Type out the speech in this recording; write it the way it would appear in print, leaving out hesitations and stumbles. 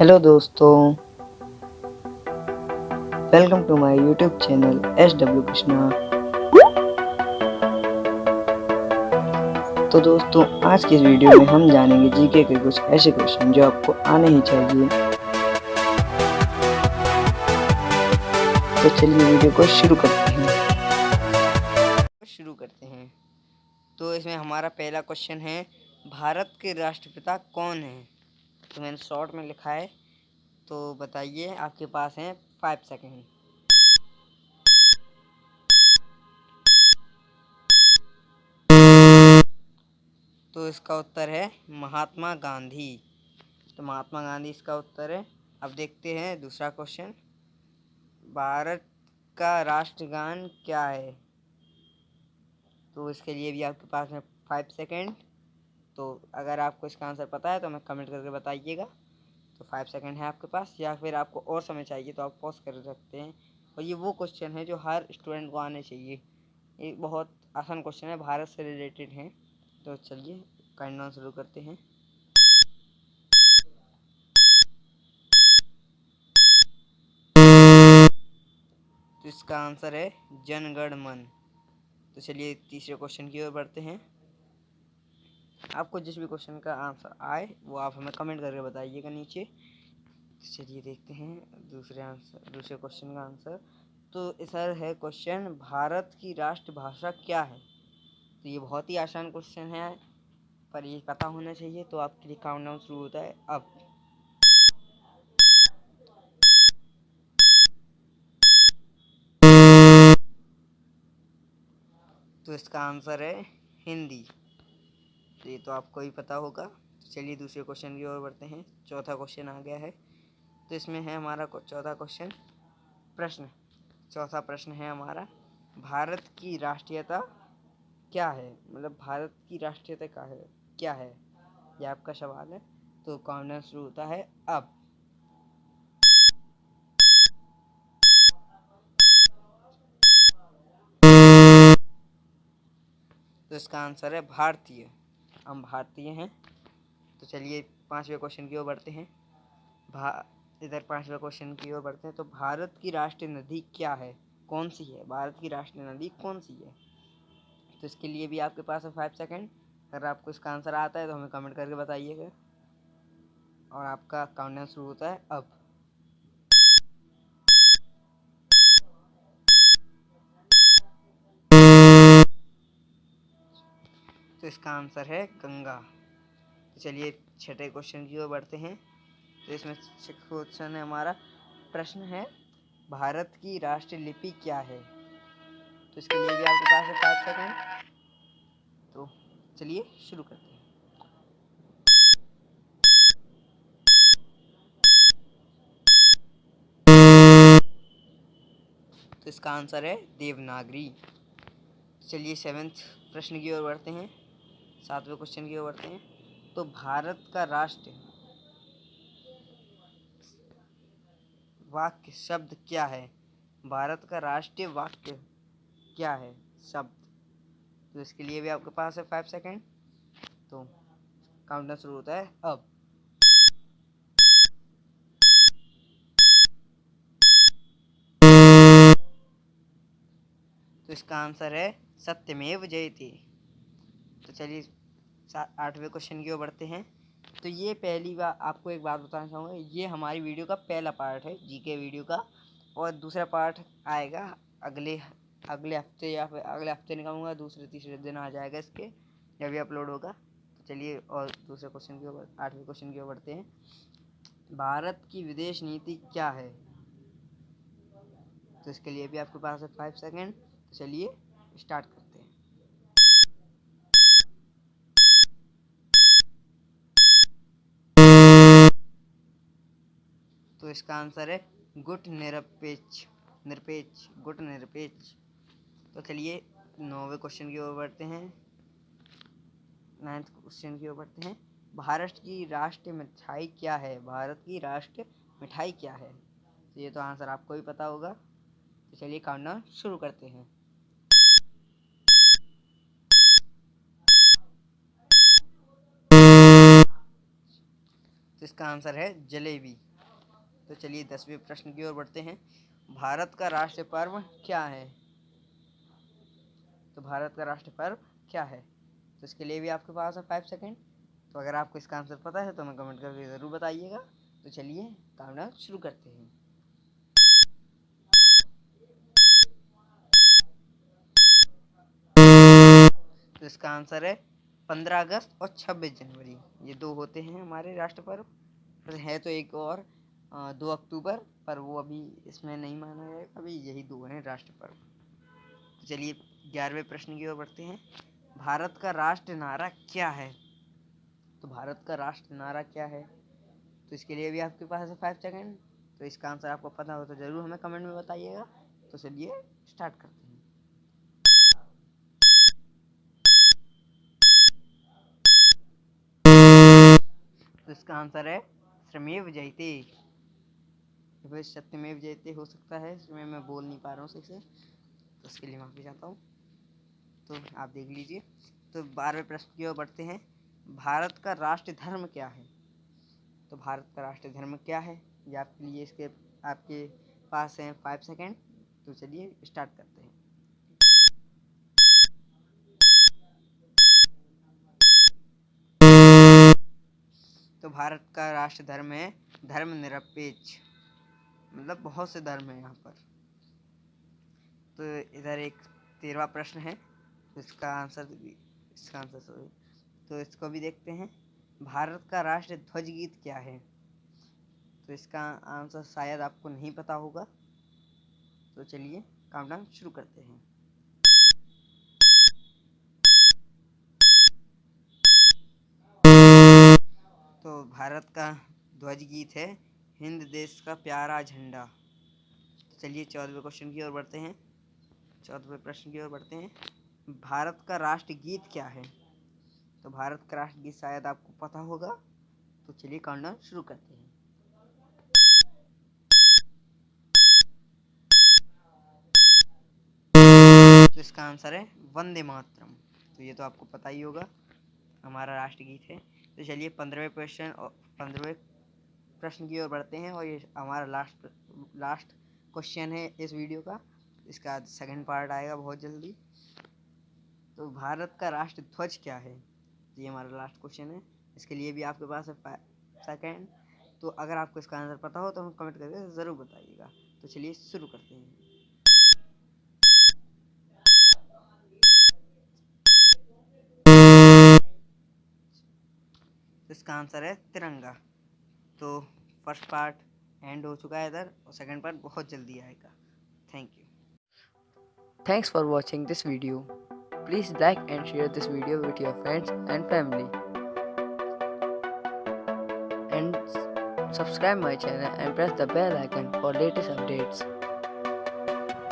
Hello दोस्तों, welcome to my YouTube channel SW Krishna. तो दोस्तों, आज की इस वीडियो में हम जानेंगे जीके के कुछ ऐसे क्वेश्चन जो आपको आने ही चाहिए। तो चलिए वीडियो को शुरू करते हैं। तो इसमें हमारा पहला क्वेश्चन है, भारत के राष्ट्रपिता कौन है? तो मैंने शॉर्ट में लिखा है, तो बताइए। आपके पास हैं 5 सेकेंड। तो इसका उत्तर है महात्मा गांधी। तो महात्मा गांधी इसका उत्तर है। अब देखते हैं दूसरा क्वेश्चन, भारत का राष्ट्रगान क्या है? तो इसके लिए भी आपके पास है 5 सेकेंड। तो अगर आपको इसका आंसर पता है तो हमें कमेंट करके बताइएगा। तो 5 सेकेंड है आपके पास, या फिर आपको और समय चाहिए तो आप पॉज कर सकते हैं। और ये वो क्वेश्चन है जो हर स्टूडेंट को आने चाहिए। ये बहुत आसान क्वेश्चन है, भारत से रिलेटेड है। तो चलिए काउंटडाउन शुरू करते हैं। तो इसका आंसर है जन गण मन। तो चलिए तीसरे क्वेश्चन की ओर बढ़ते हैं। आपको जिस भी क्वेश्चन का आंसर आए वो आप हमें कमेंट करके बताइएगा नीचे। तो चलिए देखते हैं दूसरे क्वेश्चन का आंसर। तो सर है क्वेश्चन, भारत की राष्ट्रभाषा क्या है? तो ये बहुत ही आसान क्वेश्चन है, पर ये पता होना चाहिए। तो आपके लिए काउंटडाउन शुरू होता है अब। तो इसका आंसर है हिंदी। तो ये तो आपको ही पता होगा। तो चलिए दूसरे क्वेश्चन की ओर बढ़ते हैं। चौथा क्वेश्चन आ गया है। तो इसमें है हमारा चौथा प्रश्न है हमारा, भारत की राष्ट्रीयता क्या है? मतलब भारत की राष्ट्रीयता क्या है? ये आपका सवाल है। तो काउंटडाउन शुरू होता है अब। तो इसका आंसर है भारतीय। हम भारतीय हैं। तो चलिए पांचवें क्वेश्चन की ओर बढ़ते हैं। पांचवें क्वेश्चन की ओर बढ़ते हैं। तो भारत की राष्ट्रीय नदी क्या है? कौन सी है भारत की राष्ट्रीय नदी? कौन सी है? तो इसके लिए भी आपके पास है 5 सेकेंड। अगर आपको इसका आंसर आता है तो हमें कमेंट करके बताइएगा। और आपका काउंटडाउन शुरू होता है अब। तो इसका आंसर है गंगा। तो चलिए छठे क्वेश्चन की ओर बढ़ते हैं। तो इसमें क्वेश्चन है हमारा, प्रश्न है, भारत की राष्ट्रीय लिपि क्या है? तो इसके लिए भी आपके पास है 5 सेकेंड। तो चलिए शुरू करते हैं। तो इसका आंसर है देवनागरी। चलिए सेवेंथ प्रश्न की ओर बढ़ते हैं। सातवें क्वेश्चन की ओर बढ़ते हैं। तो भारत का राष्ट्र वाक्य शब्द क्या है? भारत का राष्ट्रीय वाक्य क्या है शब्द? तो इसके लिए भी आपके पास है 5 सेकेंड। तो काउंटडाउन शुरू होता है अब। तो इसका आंसर है सत्यमेव जयते। तो चलिए आठवें क्वेश्चन की ओर बढ़ते हैं। तो ये पहली बार आपको एक बात बताना चाहूँगा, ये हमारी वीडियो का पहला पार्ट है जीके वीडियो का। और दूसरा पार्ट आएगा अगले अगले हफ्ते, या फिर अगले हफ्ते नहीं कहूँगा, दूसरे तीसरे दिन आ जाएगा इसके, जब भी अपलोड होगा। तो चलिए और दूसरे क्वेश्चन की ओर, आठवें क्वेश्चन की ओर बढ़ते हैं। भारत की विदेश नीति क्या है? तो इसके लिए भी आपके पास है 5 सेकेंड। तो चलिए स्टार्ट करते हैं। तो इसका आंसर है गुट निरपेक्ष निरपेक्ष गुट निरपेक्ष। तो चलिए नौवें क्वेश्चन की ओर बढ़ते हैं। नाइन्थ क्वेश्चन की ओर बढ़ते हैं। भारत की राष्ट्रीय मिठाई क्या है? भारत की राष्ट्रीय मिठाई क्या है? तो ये तो आंसर आपको भी पता होगा। तो चलिए काउंटडाउन शुरू करते हैं। तो इसका आंसर है जलेबी। तो चलिए 10वें प्रश्न की ओर बढ़ते हैं। भारत का राष्ट्रीय पर्व क्या है? तो भारत का राष्ट्रीय पर्व क्या है? तो इसके लिए भी आपके पास है 5 सेकेंड। तो अगर आपको इसका आंसर पता है तो हमें कमेंट करके ज़रूर बताइएगा। तो चलिए काउंटडाउन शुरू करते हैं। तो इसका आंसर है 15 अगस्त और 26 जनवरी। ये 2 होते हैं हमारे राष्ट्र पर्व। है तो एक और 2 अक्टूबर, पर वो अभी इसमें नहीं माना जाएगा। अभी यही 2 हैं राष्ट्र पर्व। तो चलिए 11वें प्रश्न की ओर बढ़ते हैं। भारत का राष्ट्र नारा क्या है? तो भारत का राष्ट्र नारा क्या है? तो इसके लिए भी आपके पास है 5 सेकेंड। तो इसका आंसर आपको पता हो तो ज़रूर हमें कमेंट में बताइएगा। तो चलिए स्टार्ट करते हैं। तो इसका आंसर है श्रमेव जयते। वह सत्यमेव जयते हो सकता है, इसमें मैं बोल नहीं पा रहा हूँ सही से, तो उसके लिए माफ़ी चाहता हूँ। तो आप देख लीजिए। तो 12वें प्रश्न की ओर बढ़ते हैं। भारत का राष्ट्रीय धर्म क्या है? तो भारत का राष्ट्रीय धर्म क्या है ये आपके लिए इसके आपके पास हैं 5 सेकेंड। तो चलिए स्टार्ट करते हैं। तो भारत का राष्ट्रीय धर्म है धर्मनिरपेक्ष, मतलब बहुत से धर्म है यहाँ पर। तो इधर एक 13वां प्रश्न है। तो इसका आंसर सॉरी, तो इसको भी देखते हैं। भारत का राष्ट्रीय ध्वज गीत क्या है? तो इसका आंसर शायद आपको नहीं पता होगा। तो चलिए काउंटडाउन शुरू करते हैं। तो भारत का ध्वज गीत है हिंद देश का प्यारा झंडा। तो चलिए 14वें क्वेश्चन की ओर बढ़ते हैं। 14वें प्रश्न की ओर बढ़ते हैं। भारत का राष्ट्रीय गीत क्या है? तो भारत का राष्ट्रीय गीत शायद आपको पता होगा। तो चलिए काउंटडाउन शुरू करते हैं। तो इसका आंसर है वंदे मातरम। तो ये तो आपको पता ही होगा, हमारा राष्ट्रीय गीत है। तो चलिए 15वें प्रश्न की ओर बढ़ते हैं, और ये हमारा लास्ट क्वेश्चन है इस वीडियो का। इसका सेकंड पार्ट आएगा बहुत जल्दी। तो भारत का राष्ट्र ध्वज क्या है? ये हमारा लास्ट क्वेश्चन है। इसके लिए भी आपके पास है 5 सेकेंड। तो अगर आपको इसका आंसर पता हो तो हम कमेंट करके ज़रूर बताइएगा। तो चलिए शुरू करते हैं। इसका आंसर है तिरंगा। तो फर्स्ट पार्ट एंड हो चुका है इधर, और सेकंड पार्ट बहुत जल्दी आएगा। Thank you. Thanks for watching this video. Please like and share this video with your friends and family. And subscribe my channel and press the bell icon for latest updates.